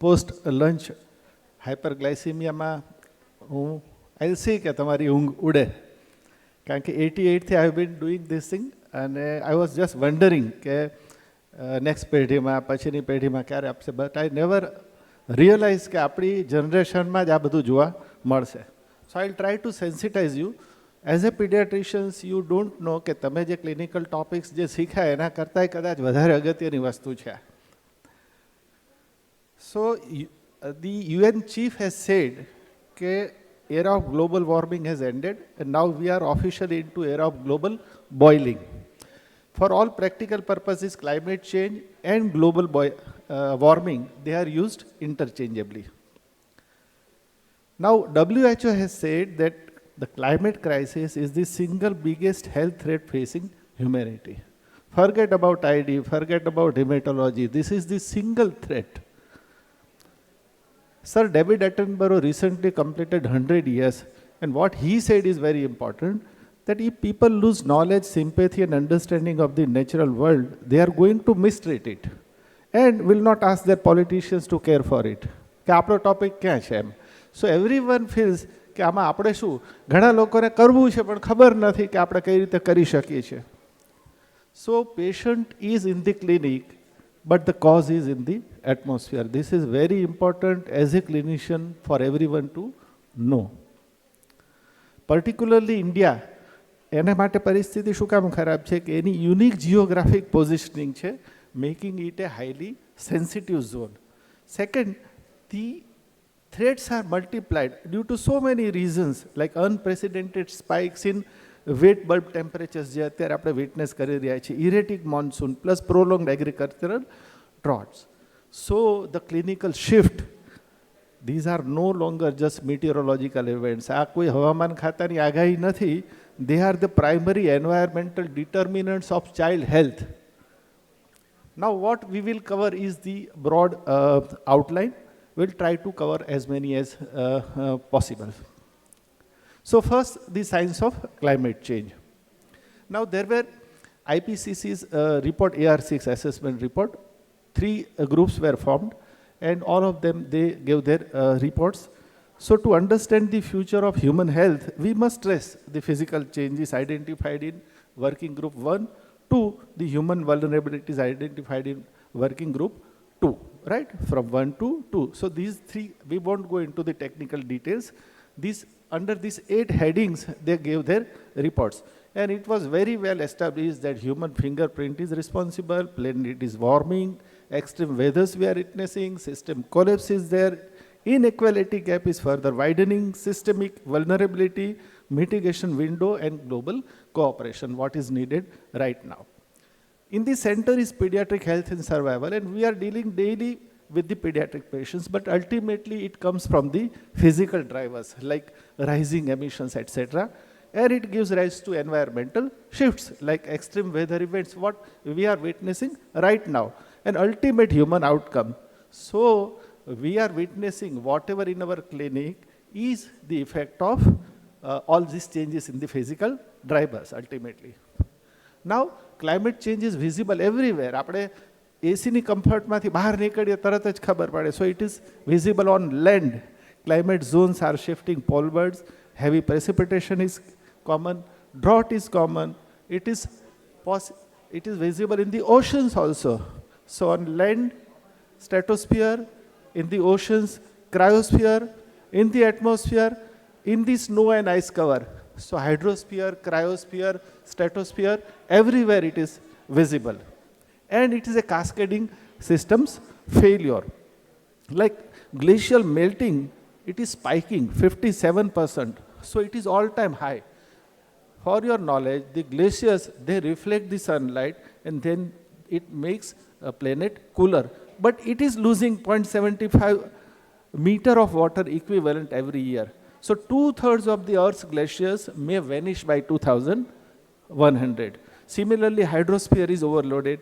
Post lunch હાઇપરગ્લાઇસીમિયામાં હું I C કે તમારી ઊંઘ ઉડે, કારણ કે 88થી I have been doing this thing અને આઈ વોઝ જસ્ટ વન્ડરિંગ કે નેક્સ્ટ પેઢીમાં પછીની પેઢીમાં ક્યારે આપશે, બટ આઈ નેવર રિયલાઇઝ કે આપણી જનરેશનમાં જ આ બધું જોવા મળશે. So I try to sensitize you. As a pediatricians you don't know કે તમે જે ક્લિનિકલ ટોપિક્સ જે શીખ્યા એના કરતાંય કદાચ વધારે અગત્યની વસ્તુ છે. So the UN chief has said that era of global warming has ended and now we are officially into era of global boiling. For all practical purposes, climate change and global warming, they are used interchangeably. Now WHO has said that the climate crisis is the single biggest health threat facing humanity. Forget about ID, forget about hematology, this is the single threat. Sir David Attenborough recently completed 100 years, and what he said is very important, that if people lose knowledge, sympathy and understanding of the natural world, they are going to mistreat it and will not ask their politicians to care for it. કે આપણો topic ક્યાં છે એમ. સો everyone feels કે આમાં આપણે શું, ઘણા લોકોને કરવું છે પણ ખબર નથી કે આપણે કઈ રીતે કરી શકીએ છીએ. So patient is in the clinic, but the cause is in the atmosphere. This is very important as a clinician for everyone to know. Particularly India, એના માટે પરિસ્થિતિ શું કામ ખરાબ છે કે એની યુનિક જિયોગ્રાફિક પોઝિશનિંગ છે, making it a highly sensitive zone. Second, the threats are multiplied due to so many reasons, like unprecedented spikes in wet bulb temperatures જે અત્યારે આપણે વિટનેસ કરી રહ્યા છીએ, erratic monsoon plus prolonged agricultural droughts. So the clinical shift, these are no longer just meteorological events. આ કોઈ હવામાન ખાતાની આગાહી નથી, they are the primary environmental determinants of child health. Now what we will cover is the broad outline. we'll try to cover as many as possible. So first, the science of climate change. Now there were IPCC's report, AR6 assessment report. 3 groups were formed and all of them, they gave their reports. So to understand the future of human health, we must stress the physical changes identified in working group 1, 2, the human vulnerabilities identified in working group 2, right? From 1 to 2. So these 3, we won't go into the technical details. Under these 8 headings, they gave their reports. And it was very well established that human fingerprint is responsible, planet is warming, extreme weathers we are witnessing, system collapse is there, inequality gap is further widening, systemic vulnerability, mitigation window and global cooperation, what is needed right now. In the center is pediatric health and survival, and we are dealing daily with the pediatric patients, but ultimately it comes from the physical drivers like rising emissions, etc. And it gives rise to environmental shifts like extreme weather events, what we are witnessing right now, an ultimate human outcome. So we are witnessing whatever in our clinic is the effect of all these changes in the physical drivers ultimately. Now climate change is visible everywhere. આપણે એસીની કમ્ફર્ટમાંથી બહાર નીકળીએ તરત જ ખબર પડે. So it is visible on land. Climate zones are shifting polewards, heavy precipitation is common, drought is common, it is visible in the oceans also. So on land, stratosphere, in the oceans, cryosphere, in the atmosphere, in the snow and ice cover. So hydrosphere, cryosphere, stratosphere, everywhere it is visible. And it is a cascading systems failure. Like glacial melting, it is spiking 57%. So it is all-time high. For your knowledge, the glaciers, they reflect the sunlight and then it makes a planet cooler. But it is losing 0.75 meter of water equivalent every year. So 2/3 of the Earth's glaciers may vanish by 2100. Similarly, hydrosphere is overloaded.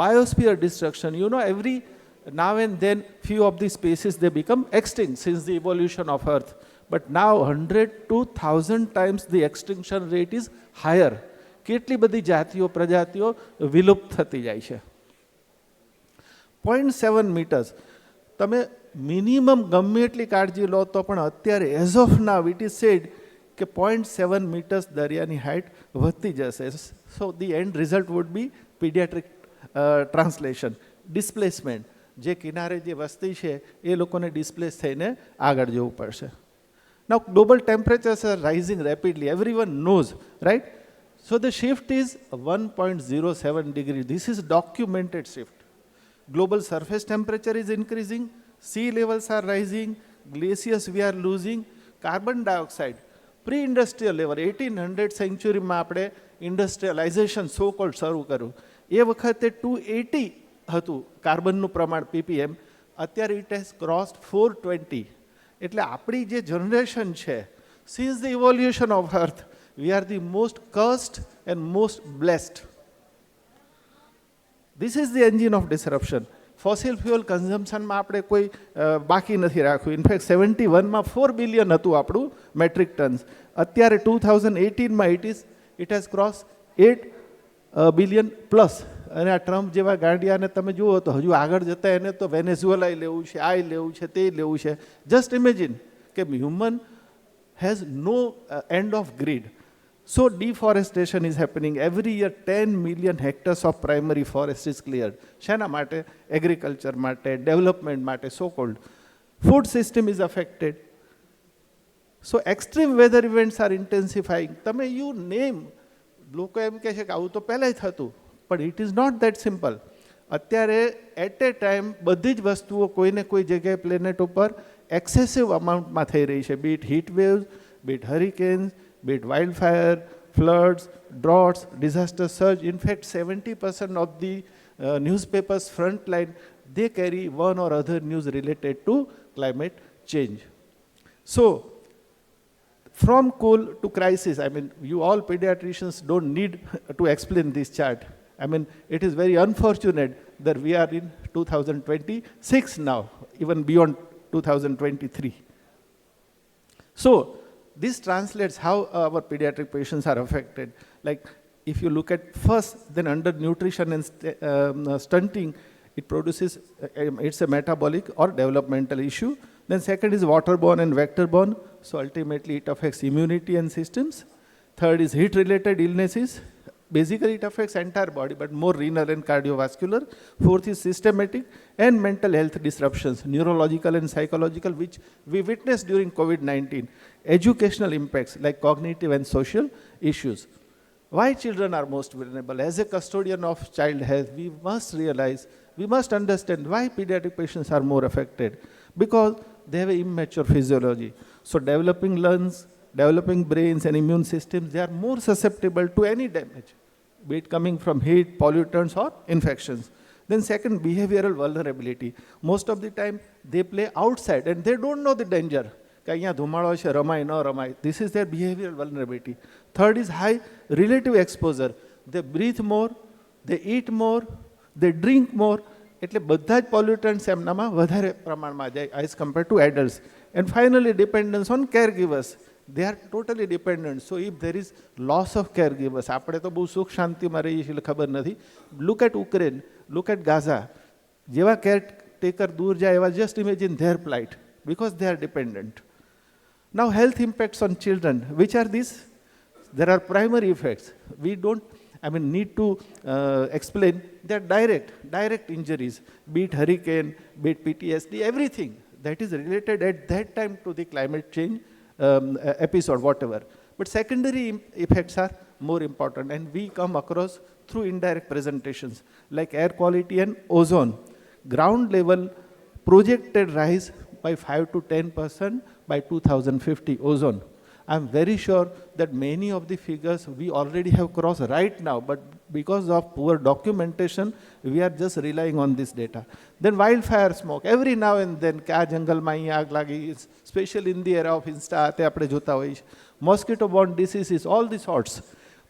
Biosphere destruction, you know, every now and then few of the species, they become extinct since the evolution of Earth. But now 100 to 1000 times the extinction rate is higher. કેટલી બધી જાતિઓ પ્રજાતિઓ વિલુપ્ત થતી જાય છે. 0.7 meters. તમે minimum ગમે એટલી કાળજી લો તો પણ અત્યારે as of now it is said કે 0.7 મીટર્સ દરિયાની હાઇટ વધતી જશે. So the end result would be pediatric translation, displacement. જે કિનારે જે વસ્તી છે એ લોકોને ડિસ્પ્લેસ થઈને આગળ જવું પડશે. Now global temperatures are rising rapidly, everyone knows, right? So the shift is 1.07 degree. This is documented shift. Global surface temperature is increasing, sea levels are rising, glaciers we are losing, carbon dioxide. Pre-industrial level, 1800 century માં આપણે industrialization so called શરૂ કર્યું. એ વખતે 280 હતું કાર્બનનું પ્રમાણ ppm, અત્યારે it has crossed 420. એટલે આપણી જે જનરેશન છે, since the evolution of earth, we are the most cursed and most blessed. This is the engine of disruption. Fossil fuel consumption માં આપણે કોઈ બાકી નથી રાખ્યું. ઇનફેક્ટ 71માં 4 બિલિયન હતું આપણું મેટ્રિક ટન્સ. અત્યારે 2018માં it has crossed 8 billion plus. અને આ ટ્રમ્પ જેવા ગાંડિયાને તમે જુઓ તો હજુ આગળ જતા એને તો વેનેઝુએલાય લેવું છે, આ લેવું છે, તે લેવું છે. જસ્ટ ઇમેજિન કે human has no end of greed. So deforestation is happening. Every year 10 million hectares of primary forest is cleared. શેના માટે? એગ્રીકલ્ચર માટે, ડેવલપમેન્ટ માટે, so called. Food system is affected. So extreme weather events are intensifying. તમે you name, લોકો એમ કહે છે કે આવું તો પહેલાંય થતું, but it is not that simple. અત્યારે એટ એ ટાઈમ બધી જ વસ્તુઓ કોઈને કોઈ જગ્યાએ પ્લેનેટ ઉપર એક્સેસિવ અમાઉન્ટમાં થઈ રહી છે. be it heat waves, be it hurricanes, be it wildfire, floods, droughts, disaster surge. In fact, 70% of the newspapers frontline, they carry one or other news related to climate change. So, from cool to crisis, I mean, you all pediatricians don't need to explain this chart. I mean, it is very unfortunate that we are in 2026 now, even beyond 2023. So, this translates how our pediatric patients are affected. Like, if you look at first, then under nutrition and stunting, it produces, it's a metabolic or developmental issue. Then second is waterborne and vector-borne. So ultimately it affects immunity and systems. Third is heat-related illnesses. Basically it affects entire body, but more renal and cardiovascular. Fourth is systematic and mental health disruptions, neurological and psychological, which we witnessed during COVID-19. Educational impacts like cognitive and social issues. Why children are most vulnerable? As a custodian of child health, we must realize, we must understand why pediatric patients are more affected. Because they have an immature physiology. So developing lungs, developing brains and immune systems, they are more susceptible to any damage, be it coming from heat, pollutants or infections. Then second, behavioral vulnerability. Most of the time they play outside and they don't know the danger. This is their behavioral vulnerability. Third is high relative exposure. They breathe more, they eat more, they drink more. એટલે બધા જ પોલ્યુટન્ટ્સ એમનામાં વધારે પ્રમાણમાં જાય as compared to adults. And finally, dependence on caregivers. They are totally dependent. So if there is loss of caregivers, આપણે તો બહુ સુખ શાંતિમાં રહીએ છીએ એટલે ખબર નથી. Look at Ukraine, look at Gaza. જેવા caretaker દૂર જાય એવા just imagine their plight because they are dependent. Now health impacts on children. Which are these? There are primary effects. We don't need to explain. They are direct injuries, be it hurricane, be it PTSD, everything that is related at that time to the climate change episode, whatever. But secondary effects are more important, and we come across through indirect presentations like air quality and ozone. Ground level projected rise by 5 to 10% by 2050, ozone. I'm very sure that many of the figures we already have crossed right now, but because of poor documentation, we are just relying on this data. Then wildfire smoke, every now and then, kya jungle mein aag lagi, especially in the era of Insta, ate apne jota hoyi. Mosquito-borne diseases, all the sorts.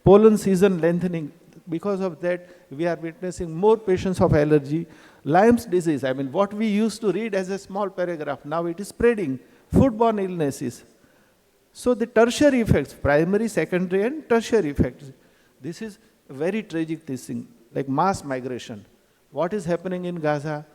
Pollen season lengthening, because of that, we are witnessing more patients of allergy. Lyme's disease, what we used to read as a small paragraph, now it is spreading. Foodborne illnesses. So the tertiary effects, primary, secondary and tertiary effects. This is very tragic, this thing, like mass migration. What is happening in Gaza?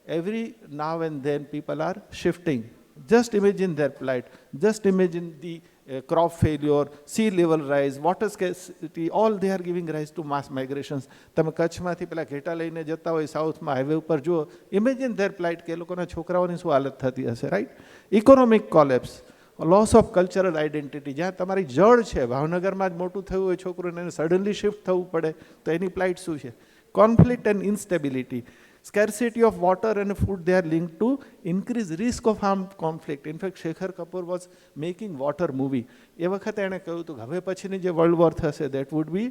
every now and then people are shifting. Just imagine their plight. Just imagine the crop failure, sea level rise, water scarcity, all they are giving rise to mass migrations. તમે કચ્છમાંથી પેલા ઘેટા લઈને જતા હોય સાઉથમાં highway ઉપર જુઓ, imagine their પ્લાઇટ કે એ લોકોના છોકરાઓની શું હાલત થતી હશે, right? Economic collapse, loss of cultural identity, જ્યાં તમારી જડ છે, ભાવનગરમાં જ મોટું થયું હોય છોકરું એને સડનલી શિફ્ટ થવું પડે તો એની પ્લાઇટ શું છે? Conflict and instability. Scarcity of water and food, they are linked to increased risk of armed conflict. In fact, Shekhar Kapoor was making water movie. એ વખતે એણે કહ્યું હતું કે હવે પછીની જે વર્લ્ડ વોર થશે that would be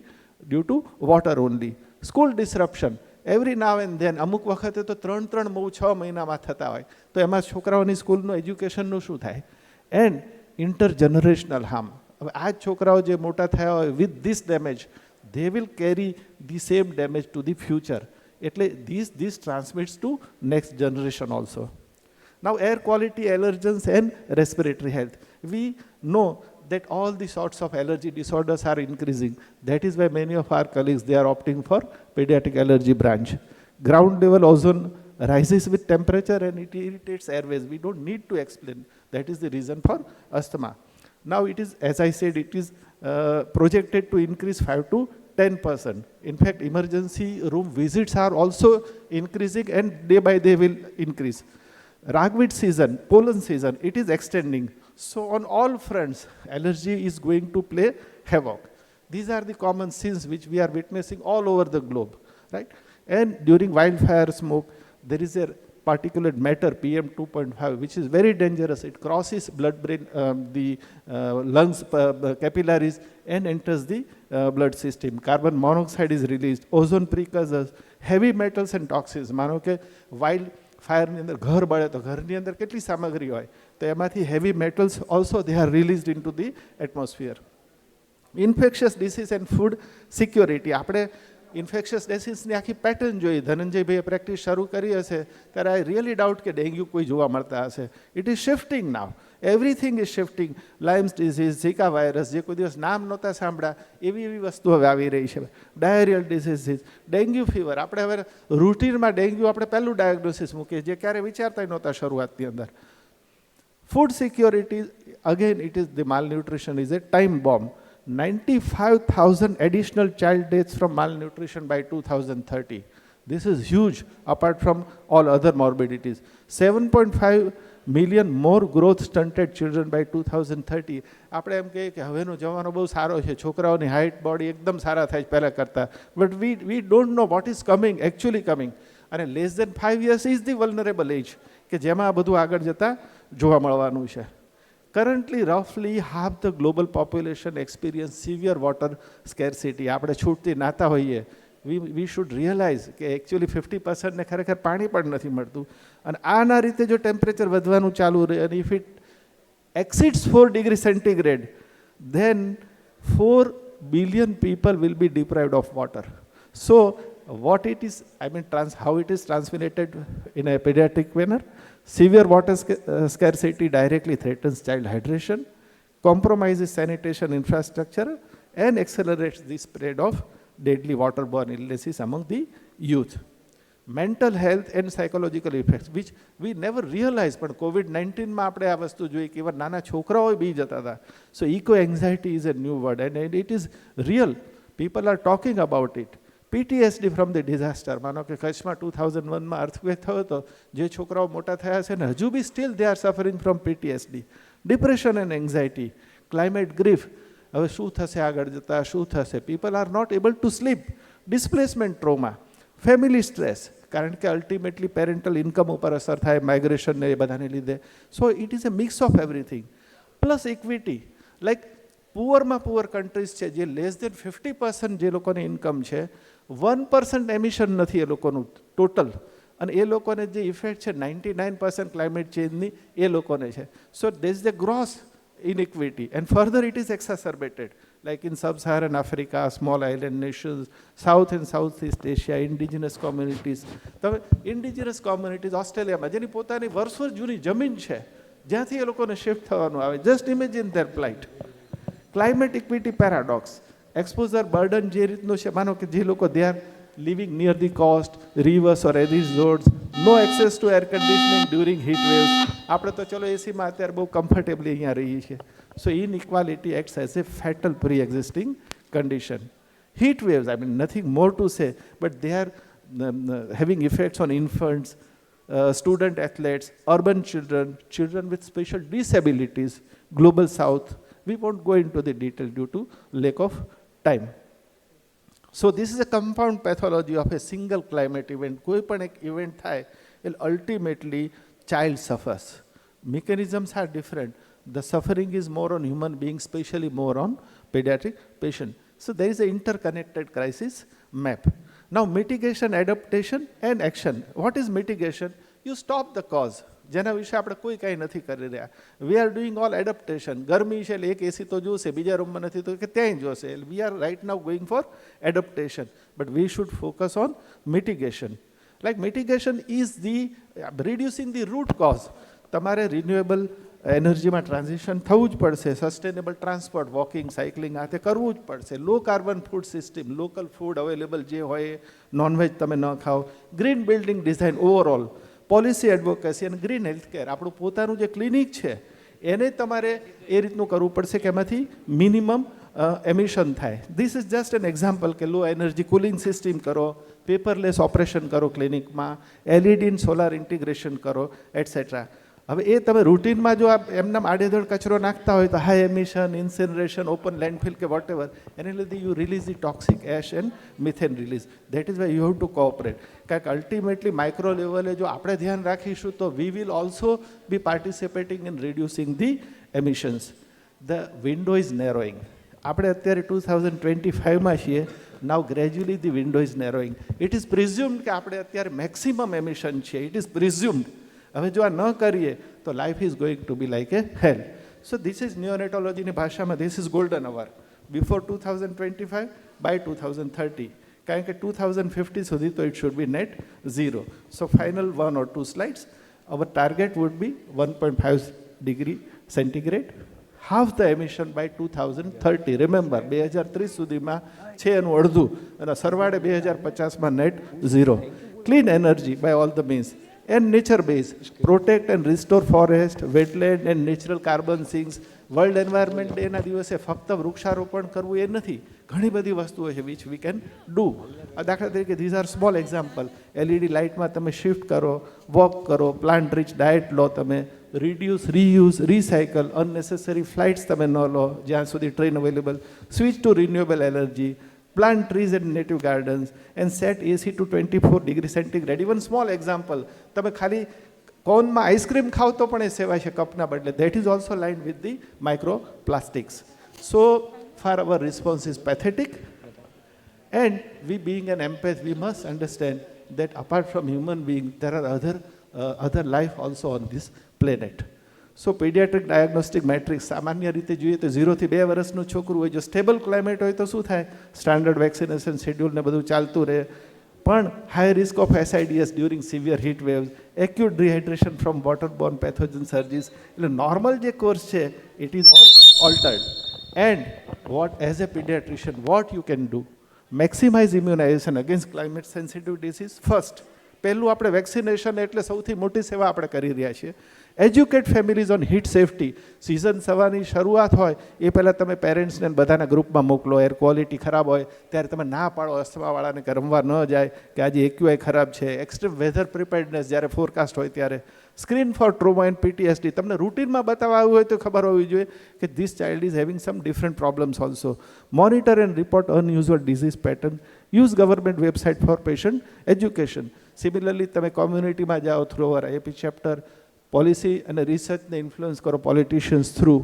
due to water only. School disruption. Every now and then, અમુક વખતે તો 3 બહુ 6 મહિનામાં થતા હોય તો એમાં છોકરાઓની સ્કૂલનું એજ્યુકેશનનું શું થાય? And intergenerational harm. હવે આ જ છોકરાઓ જે મોટા થયા હોય with this damage, they will carry the same damage to the future. એટલે this transmits to next generation also. Now, air quality, allergens and respiratory health. We know that all the sorts of allergy disorders are increasing. That is why many of our colleagues, they are opting for pediatric allergy branch. Ground level ozone rises with temperature and it irritates airways. We don't need to explain. That is the reason for asthma. Now it is, as I said, it is projected to increase 5 to 10%. In fact, emergency room visits are also increasing and day by day will increase. Ragweed season, pollen season, it is extending. So on all fronts, allergy is going to play havoc. These are the common sins which we are witnessing all over the globe, right? And during wildfire smoke, there is a particulate matter, PM 2.5, which is very dangerous. It crosses blood-brain, the lungs, capillaries, and enters the blood system. Carbon monoxide is released. Ozone precursors, heavy metals and toxins. માનો કે wild ફાયરની અંદર ઘર બળે તો ઘરની અંદર કેટલી સામગ્રી હોય તો એમાંથી heavy metals also they are released into the atmosphere. Infectious disease and food security. આપણે ઇન્ફેક્શિયસ ડિસીઝની આખી પેટર્ન જોઈ. ધનંજયભાઈએ પ્રેક્ટિસ શરૂ કરી હશે ત્યારે આઈ રિયલી ડાઉટ કે ડેન્ગ્યુ કોઈ જોવા મળતા હશે. It is shifting now. Everything is shifting. Lyme's disease, Zika virus, જે કોઈ દિવસ નામ નહોતા સાંભળ્યા એવી વસ્તુ હવે આવી રહી છે. ડાયરિયલ ડિસીઝ, ડેન્ગ્યુ ફીવર. આપણે હવે રૂટીનમાં ડેન્ગ્યુ આપણે પહેલું ડાયગ્નોસિસ મૂકીએ જે ક્યારે વિચારતા નહોતા શરૂઆતની અંદર. Food security, again it is the માલન્યુટ્રિશન is A time bomb. 95,000 additional child deaths from malnutrition by 2030. This is huge apart from all other morbidities. 7.5 million more growth stunted children by 2030. આપણે એમ કહીએ કે હવેનો જમાનો બહુ સારો છે, છોકરાઓની હાઇટ બોડી એકદમ સારા થાય પહેલાં કરતાં, but we don't know what is coming, actually coming. અને less than 5 years is the vulnerable age કે જેમાં આ બધું આગળ જતાં જોવા મળવાનું છે. Currently, roughly half the global population experience severe water scarcity. આપણે છૂટથી નાતા હોઈએ. We should realize કે actually 50% ને ખરેખર પાણી પણ નથી મળતું. અને આના રીતે જો ટેમ્પરેચર વધવાનું ચાલુ રહે અને if it exceeds 4 degrees centigrade, then 4 billion people will be deprived of water. So, what it is, I mean, how it is transmitted in a pediatric manner. Severe water scarcity directly threatens child hydration, compromises sanitation infrastructure, and accelerates the spread of deadly waterborne illnesses among the youth. Mental health and psychological effects, which we never realized, but COVID-19 માં આપણે આ વસ્તુ જોઈ કે એવા નાના છોકરાઓ બી જતા હતા. So eco-anxiety is a new word and it is real. People are talking about it. PTSD from the disaster. માનો કે કચ્છમાં 2001માં અર્થક્વેક થયો હતો, જે છોકરાઓ મોટા થયા છે ને હજુ બી still they are suffering from PTSD. Depression and anxiety, climate grief. હવે શું થશે આગળ જતાં, શું થશે? People are not able to sleep. Displacement trauma, family stress, કારણ કે અલ્ટિમેટલી પેરેન્ટલ ઇન્કમ ઉપર અસર થાય માઇગ્રેશન ને એ બધાને લીધે. So it is a mix of everything. Plus equity, like પુઅરમાં પુઅર કન્ટ્રીઝ છે જે લેસ દેન 50% જે લોકોની ઇન્કમ છે, 1% એમિશન નથી એ લોકોનું ટોટલ. અને એ લોકોને જે ઇફેક્ટ છે 99% ક્લાઇમેટ ચેન્જની એ લોકોને છે. So there is the gross inequity and further it is exacerbated like in sub-Saharan Africa, small island nations, South and Southeast Asia, indigenous communities. તમે indigenous communities ઓસ્ટ્રેલિયામાં જેની પોતાની વર્ષો જૂની જમીન છે જ્યાંથી એ લોકોને શિફ્ટ થવાનું આવે. Just imagine their plight. Climate equity paradox, exposure burden જે રીતનું છે, માનો કે જે લોકો they are living near the coast, rivers or resorts, no access to air conditioning during heat waves. આપણે તો ચલો એસીમાં અત્યારે બહુ કમ્ફર્ટેબલી અહીંયા રહીએ છીએ. So inequality acts as a fatal pre existing condition. Heat waves, I mean, nothing more to say, but they are having effects on infants, student athletes, urban children, children with special disabilities, global south. We won't go into the detail due to lack of time. So this is a compound pathology of a single climate event. કોઈ પણ એક event થાય, ultimately child suffers. Mechanisms are different. The suffering is more on human beings, especially more on pediatric patient. So there is an interconnected crisis map. Now mitigation, adaptation and action. What is mitigation? You stop the cause. જેના વિશે આપણે કોઈ કાંઈ નથી કરી રહ્યા. We are doing all adaptation. ગરમી છે એટલે એક એસી તો જોશે, બીજા રૂમમાં નથી તો કે ત્યાંય જોશે. We are right now going for adaptation. But we should focus on mitigation. Like mitigation is the reducing the root cause. તમારે renewable એનર્જીમાં ટ્રાન્ઝિશન થવું જ પડશે. સસ્ટેનેબલ ટ્રાન્સપોર્ટ, વોકિંગ, સાયકલિંગ આ તે કરવું જ પડશે. Low carbon food system, local food available જે હોય, નોનવેજ તમે ન ખાઓ. Green building design overall, policy advocacy અને ગ્રીન હેલ્થકેર. આપણું પોતાનું જે ક્લિનિક છે એને તમારે એ રીતનું કરવું પડશે કે એમાંથી મિનિમમ એમિશન થાય. This is just an example કે લો એનર્જી કુલિંગ સિસ્ટમ કરો, પેપરલેસ ઓપરેશન કરો ક્લિનિકમાં, એલઈડી ઇન સોલાર ઇન્ટિગ્રેશન કરો, એટસેટ્રા. હવે એ તમે રૂટીનમાં જો એમના આડેધડ કચરો નાખતા હોય તો હાઈ એમિશન, ઇન્સિનરેશન, ઓપન લેન્ડફિલ કે વોટ એવર, એને લીધે you release the toxic ash and methane release. That is why you have to cooperate. કારણ કે અલ્ટિમેટલી માઇક્રો લેવલે જો આપણે ધ્યાન રાખીશું તો we will also be participating in reducing the emissions. The window is narrowing. આપણે અત્યારે 2025માં છીએ. Now gradually the window is narrowing. It is presumed કે આપણે અત્યારે મેક્સિમમ એમિશન છે. It is presumed. હવે જો આ ન કરીએ તો life is going to be like a hell. So this is નિયોનેટોલોજીની ભાષામાં this is golden hour. Before 2025, by 2030. કારણ કે 2050 સુધી તો it should be net zero. So final 1 or 2 slides. Our target would be 1.5 degree centigrade. Half the emission by 2030. Remember, 2030 સુધીમાં છે એનું અડધું અને સરવાળે 2050માં net zero. Clean energy by all the means. And nature base, protect and restore forest, wetland and natural carbon sinks. World environment ડેના દિવસે ફક્ત વૃક્ષારોપણ કરવું એ નથી, ઘણી બધી વસ્તુઓ છે વિચ વી કેન ડુ. દાખલા તરીકે these are small example. LED લાઇટમાં તમે શિફ્ટ કરો, વોક કરો, પ્લાન્ટ રીચ ડાયટ લો, તમે reduce, reuse, recycle, unnecessary flights તમે ન લો જ્યાં સુધી train available, switch to renewable energy, plant trees and native gardens and set AC to 24 degree centigrade. Even small example, તમે ખાલી કોનમાં આઈસ્ક્રીમ ખાવ તો પણ એ સેવાય છે કપના બદલે. That is also lined with the microplastics. So far our response is pathetic, and we being an empath, we must understand that apart from human being there are other life also on this planet. So paediatric diagnostic matrix સામાન્ય રીતે જોઈએ તો 0 થી 2 વર્ષનું છોકરું હોય, જો stable climate હોય તો શું થાય, સ્ટાન્ડર્ડ વેક્સિનેશન શેડ્યુલ ને બધું ચાલતું રહે. પણ high risk of SIDS during severe heat waves, acute dehydration from waterborne pathogen surges. એટલે નોર્મલ જે કોર્સ છે it is all altered. And what as a pediatrician what you can do, maximize immunization against climate sensitive disease first. પહેલું આપણે vaccination એટલે સૌથી મોટી સેવા આપણે કરી રહ્યા છીએ. Educate families on heat safety. Season સવારની શરૂઆત હોય એ પહેલાં તમે પેરેન્ટ્સને બધાના ગ્રુપમાં મોકલો. એર ક્વોલિટી ખરાબ હોય ત્યારે તમે ના પાડો અસ્થમાવાળાને કે રમવા ન જાય, કે આજે એક્યુઆઈ ખરાબ છે. એક્સ્ટ્રીમ વેધર પ્રિપેર્ડનેસ જ્યારે ફોરકાસ્ટ હોય ત્યારે. Screen for trauma and PTSD. તમને રૂટીનમાં બતાવવા આવ્યું હોય તો ખબર હોવી જોઈએ કે this child is having some different problems also. Monitor and report unusual disease pattern. Use government website for patient education. Similarly તમે કોમ્યુનિટીમાં જાઓ through our AP chapter. Policy અને રિસર્ચને ઇન્ફ્લુઅન્સ કરો પોલિટિશિયન્સ થ્રુ.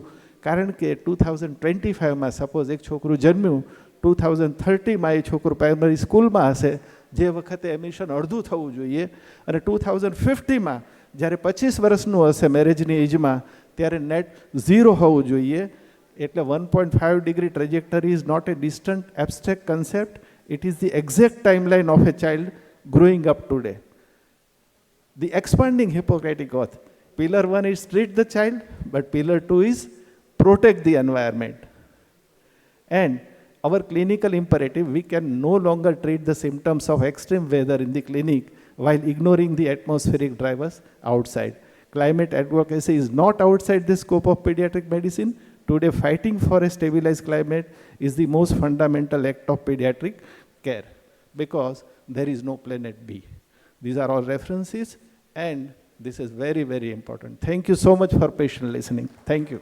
કારણ કે 2025માં સપોઝ એક છોકરું જન્મ્યું, 2030માં એ છોકરું પ્રાઇમરી સ્કૂલમાં હશે, જે વખતે એમિશન અડધું થવું જોઈએ, અને 2050માં જ્યારે 25 વર્ષનું હશે મેરેજની એજમાં, ત્યારે નેટ ઝીરો હોવું જોઈએ. એટલે 1.5 degree trajectory is not a distant abstract concept. It is the exact timeline of a child growing up today. The expanding Hippocratic oath. Pillar 1 is treat the child, but pillar 2 is protect the environment. And our clinical imperative, we can no longer treat the symptoms of extreme weather in the clinic while ignoring the atmospheric drivers outside. Climate advocacy is not outside the scope of pediatric medicine. Today, fighting for a stabilized climate is the most fundamental act of pediatric care, because there is no planet B. These are all references, and this is very, very important. Thank you so much for patient listening. Thank you.